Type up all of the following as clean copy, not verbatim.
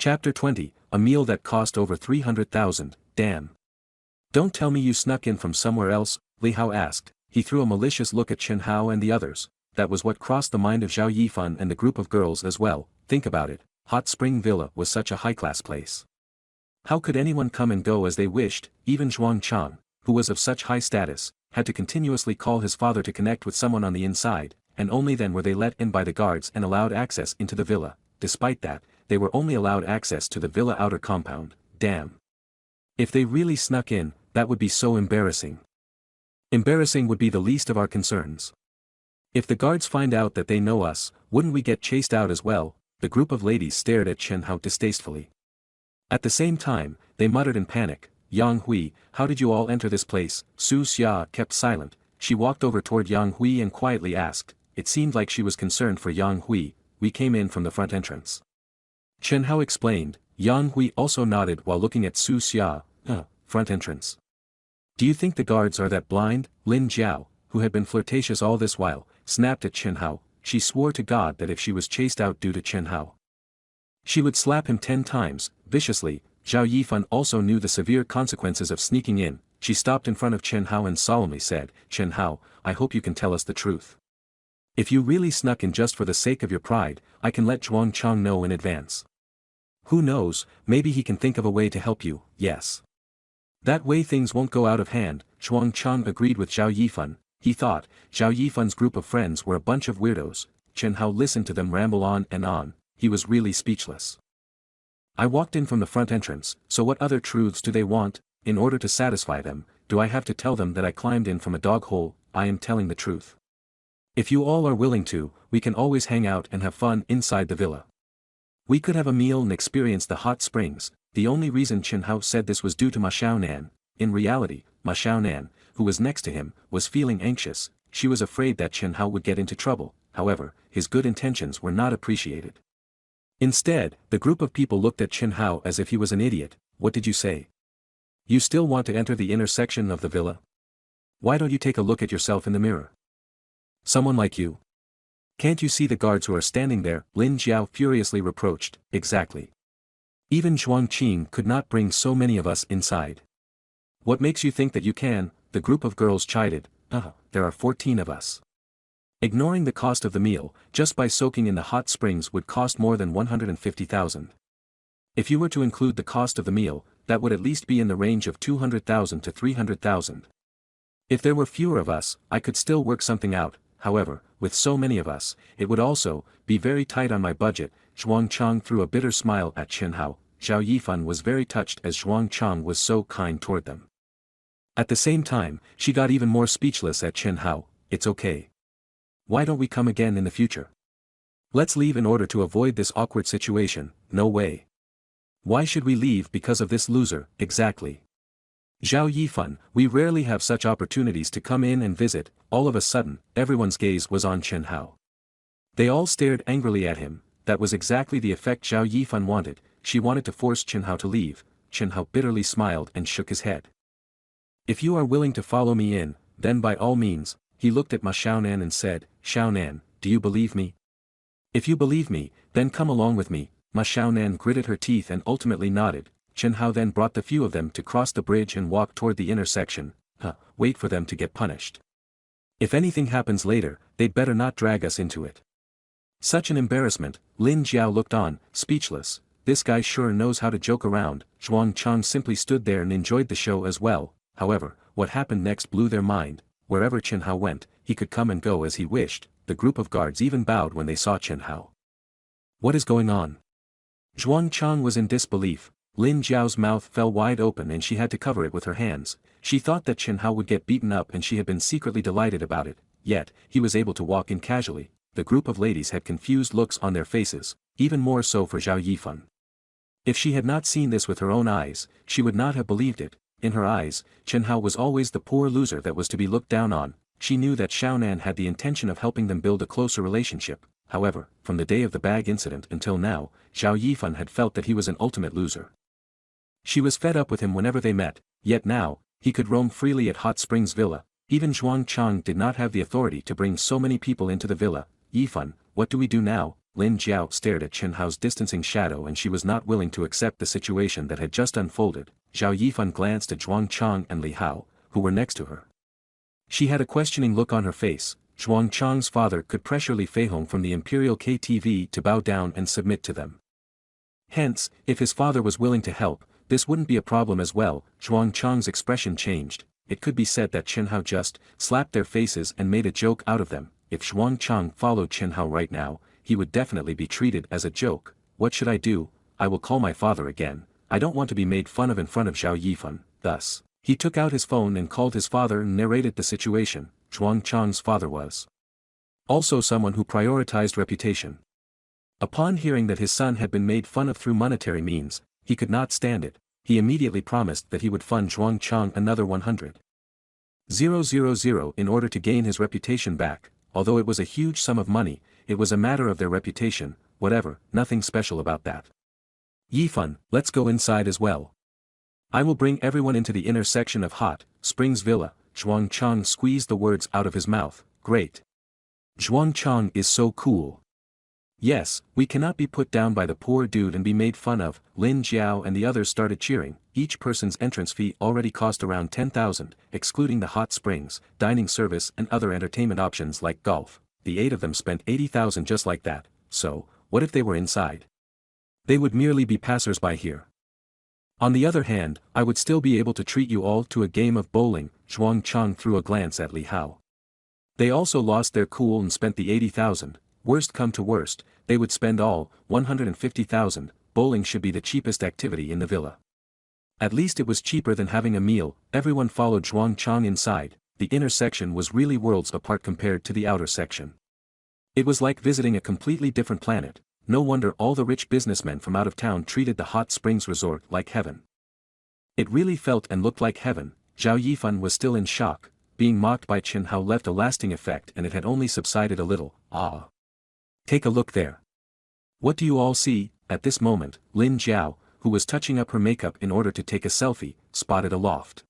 Chapter 20, A Meal That Cost Over 300,000, Damn. Don't tell me you snuck in from somewhere else, Li Hao asked. He threw a malicious look at Chen Hao and the others. That was what crossed the mind of Zhao Yifan and the group of girls as well. Think about it, Hot Spring Villa was such a high-class place. How could anyone come and go as they wished? Even Zhuang Chang, who was of such high status, had to continuously call his father to connect with someone on the inside, and only then were they let in by the guards and allowed access into the villa. Despite that, they were only allowed access to the villa outer compound. Damn. If they really snuck in, that would be so embarrassing. Embarrassing would be the least of our concerns. If the guards find out that they know us, wouldn't we get chased out as well? The group of ladies stared at Chen Hao distastefully. At the same time, they muttered in panic, Yang Hui, how did you all enter this place? Su Xia kept silent. She walked over toward Yang Hui and quietly asked. It seemed like she was concerned for Yang Hui. We came in from the front entrance. Chen Hao explained. Yang Hui also nodded while looking at Su Xia. Front entrance. Do you think the guards are that blind? Lin Jiao, who had been flirtatious all this while, snapped at Chen Hao. She swore to God that if she was chased out due to Chen Hao, she would slap him 10 times, viciously. Zhao Yifan also knew the severe consequences of sneaking in. She stopped in front of Chen Hao and solemnly said, Chen Hao, I hope you can tell us the truth. If you really snuck in just for the sake of your pride, I can let Zhuang Chang know in advance. Who knows, maybe he can think of a way to help you. Yes. That way things won't go out of hand. Zhuang Chang agreed with Zhao Yifan. He thought, Zhao Yifan's group of friends were a bunch of weirdos. Chen Hao listened to them ramble on and on. He was really speechless. I walked in from the front entrance, so what other truths do they want? In order to satisfy them, do I have to tell them that I climbed in from a dog hole? I am telling the truth. If you all are willing to, we can always hang out and have fun inside the villa. We could have a meal and experience the hot springs. The only reason Chen Hao said this was due to Ma Xiaonan. In reality, Ma Xiaonan, who was next to him, was feeling anxious. She was afraid that Chen Hao would get into trouble. However, his good intentions were not appreciated. Instead, the group of people looked at Chen Hao as if he was an idiot. What did you say? You still want to enter the inner section of the villa? Why don't you take a look at yourself in the mirror? Someone like you. Can't you see the guards who are standing there? Lin Jiao furiously reproached. Exactly. Even Zhuang Qing could not bring so many of us inside. What makes you think that you can? The group of girls chided. There are 14 of us. Ignoring the cost of the meal, just by soaking in the hot springs would cost more than 150,000. If you were to include the cost of the meal, that would at least be in the range of 200,000 to 300,000. If there were fewer of us, I could still work something out. However, with so many of us, it would also be very tight on my budget. Zhuang Chang threw a bitter smile at Chen Hao. Zhao Yifan was very touched as Zhuang Chang was so kind toward them. At the same time, she got even more speechless at Chen Hao. It's okay. Why don't we come again in the future? Let's leave in order to avoid this awkward situation. No way. Why should we leave because of this loser? Exactly. Zhao Yifan, we rarely have such opportunities to come in and visit. All of a sudden, everyone's gaze was on Chen Hao. They all stared angrily at him. That was exactly the effect Zhao Yifan wanted. She wanted to force Chen Hao to leave. Chen Hao bitterly smiled and shook his head. If you are willing to follow me in, then by all means. He looked at Ma Xiaonan and said, Xiaonan, do you believe me? If you believe me, then come along with me. Ma Xiaonan gritted her teeth and ultimately nodded. Chen Hao then brought the few of them to cross the bridge and walk toward the intersection. Wait for them to get punished. If anything happens later, they'd better not drag us into it. Such an embarrassment. Lin Jiao looked on, speechless. This guy sure knows how to joke around. Zhuang Chang simply stood there and enjoyed the show as well. However, what happened next blew their mind. Wherever Chen Hao went, he could come and go as he wished. The group of guards even bowed when they saw Chen Hao. What is going on? Zhuang Chang was in disbelief. Lin Jiao's mouth fell wide open and she had to cover it with her hands. She thought that Chen Hao would get beaten up and she had been secretly delighted about it. Yet, he was able to walk in casually. The group of ladies had confused looks on their faces, even more so for Zhao Yifan. If she had not seen this with her own eyes, she would not have believed it. In her eyes, Chen Hao was always the poor loser that was to be looked down on. She knew that Xiaonan had the intention of helping them build a closer relationship. However, from the day of the bag incident until now, Zhao Yifan had felt that he was an ultimate loser. She was fed up with him whenever they met, yet now, he could roam freely at Hot Springs Villa. Even Zhuang Chang did not have the authority to bring so many people into the villa. Yifan, what do we do now? Lin Jiao stared at Chen Hao's distancing shadow and she was not willing to accept the situation that had just unfolded. Zhao Yifan glanced at Zhuang Chang and Li Hao, who were next to her. She had a questioning look on her face. Zhuang Chang's father could pressure Li Feihong from the Imperial KTV to bow down and submit to them. Hence, if his father was willing to help, this wouldn't be a problem as well. Zhuang Chang's expression changed. It could be said that Chen Hao just slapped their faces and made a joke out of them. If Zhuang Chang followed Chen Hao right now, he would definitely be treated as a joke. What should I do? I will call my father again. I don't want to be made fun of in front of Zhao Yifan. Thus, he took out his phone and called his father and narrated the situation. Zhuang Chang's father was also someone who prioritized reputation. Upon hearing that his son had been made fun of through monetary means, he could not stand it. He immediately promised that he would fund Zhuang Chang another 100,000 in order to gain his reputation back. Although it was a huge sum of money, it was a matter of their reputation. Whatever, nothing special about that. Yifan, let's go inside as well. I will bring everyone into the inner section of Hot Springs Villa. Zhuang Chang squeezed the words out of his mouth. Great. Zhuang Chang is so cool. Yes, we cannot be put down by the poor dude and be made fun of. Lin Jiao and the others started cheering. Each person's entrance fee already cost around 10,000, excluding the hot springs, dining service and other entertainment options like golf. The 8 of them spent 80,000 just like that. So, what if they were inside? They would merely be passers-by here. On the other hand, I would still be able to treat you all to a game of bowling. Zhuang Chang threw a glance at Li Hao. They also lost their cool and spent the 80,000. Worst come to worst, they would spend all 150,000. Bowling should be the cheapest activity in the villa. At least it was cheaper than having a meal. Everyone followed Zhuang Chang inside. The inner section was really worlds apart compared to the outer section. It was like visiting a completely different planet. No wonder all the rich businessmen from out of town treated the hot springs resort like heaven. It really felt and looked like heaven. Zhao Yifan was still in shock. Being mocked by Chen Hao left a lasting effect and it had only subsided a little. Ah. Take a look there. What do you all see? At this moment, Lin Jiao, who was touching up her makeup in order to take a selfie, spotted a loft.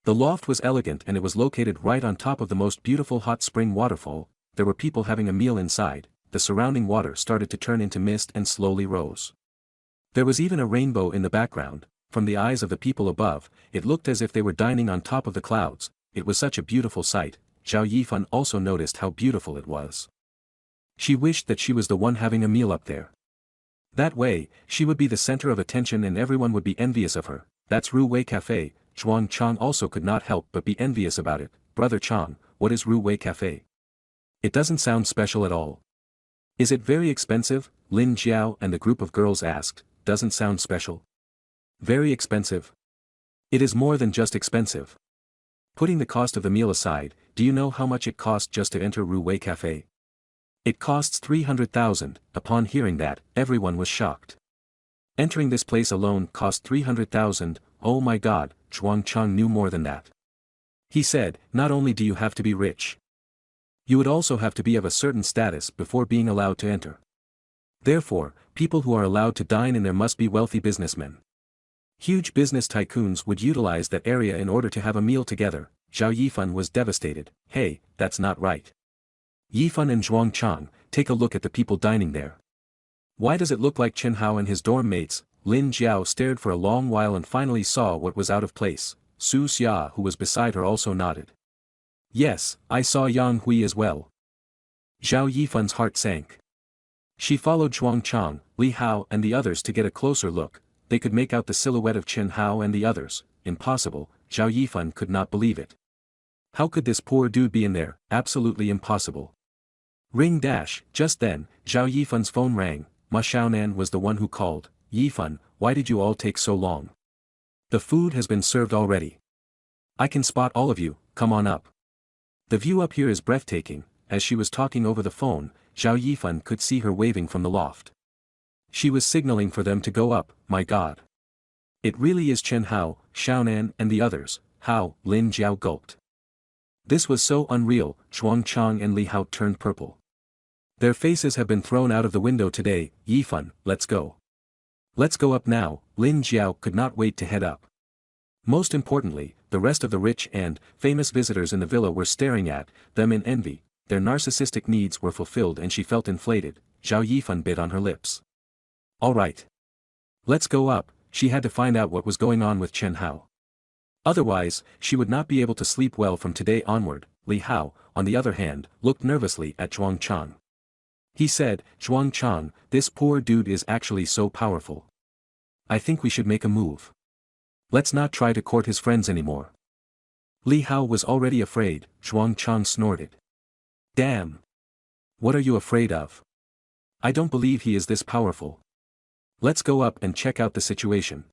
The loft was elegant and it was located right on top of the most beautiful hot spring waterfall. There were people having a meal inside. The surrounding water started to turn into mist and slowly rose. There was even a rainbow in the background. From the eyes of the people above, it looked as if they were dining on top of the clouds. It was such a beautiful sight. Zhao Yifan also noticed how beautiful it was. She wished that she was the one having a meal up there. That way, she would be the center of attention and everyone would be envious of her. That's Ru Wei Cafe. Zhuang Chang also could not help but be envious about it. Brother Chang, what is Ru Wei Cafe? It doesn't sound special at all. Is it very expensive? Lin Jiao and the group of girls asked. Doesn't sound special. Very expensive. It is more than just expensive. Putting the cost of the meal aside, do you know how much it cost just to enter Ru Wei Cafe? It costs 300,000. Upon hearing that, everyone was shocked. Entering this place alone cost 300,000. Oh my god, Zhuang Chang knew more than that. He said, not only do you have to be rich, you would also have to be of a certain status before being allowed to enter. Therefore, people who are allowed to dine in there must be wealthy businessmen. Huge business tycoons would utilize that area in order to have a meal together. Zhao Yifan was devastated. Hey, that's not right. Yifan and Zhuang Chang, take a look at the people dining there. Why does it look like Chen Hao and his dorm mates? Lin Jiao stared for a long while and finally saw what was out of place. Su Xia, who was beside her, also nodded. Yes, I saw Yang Hui as well. Zhao Yifan's heart sank. She followed Zhuang Chang, Li Hao and the others to get a closer look. They could make out the silhouette of Chen Hao and the others. Impossible. Zhao Yifan could not believe it. How could this poor dude be in there? Absolutely impossible. Ring dash. Just then, Zhao Yifan's phone rang. Ma Xiaonan was the one who called. Yifan, why did you all take so long? The food has been served already. I can spot all of you, come on up. The view up here is breathtaking. As she was talking over the phone, Zhao Yifan could see her waving from the loft. She was signaling for them to go up. My god. It really is Chen Hao, Xiaonan and the others. How? Lin Jiao gulped. This was so unreal. Zhuang Chang and Li Hao turned purple. Their faces have been thrown out of the window today. Yifan, let's go. Let's go up now. Lin Jiao could not wait to head up. Most importantly, the rest of the rich and famous visitors in the villa were staring at them in envy. Their narcissistic needs were fulfilled and she felt inflated. Zhao Yifan bit on her lips. All right. Let's go up. She had to find out what was going on with Chen Hao. Otherwise, she would not be able to sleep well from today onward. Li Hao, on the other hand, looked nervously at Zhuang Chang. He said, Zhuang Chang, this poor dude is actually so powerful. I think we should make a move. Let's not try to court his friends anymore. Li Hao was already afraid. Zhuang Chang snorted. Damn. What are you afraid of? I don't believe he is this powerful. Let's go up and check out the situation.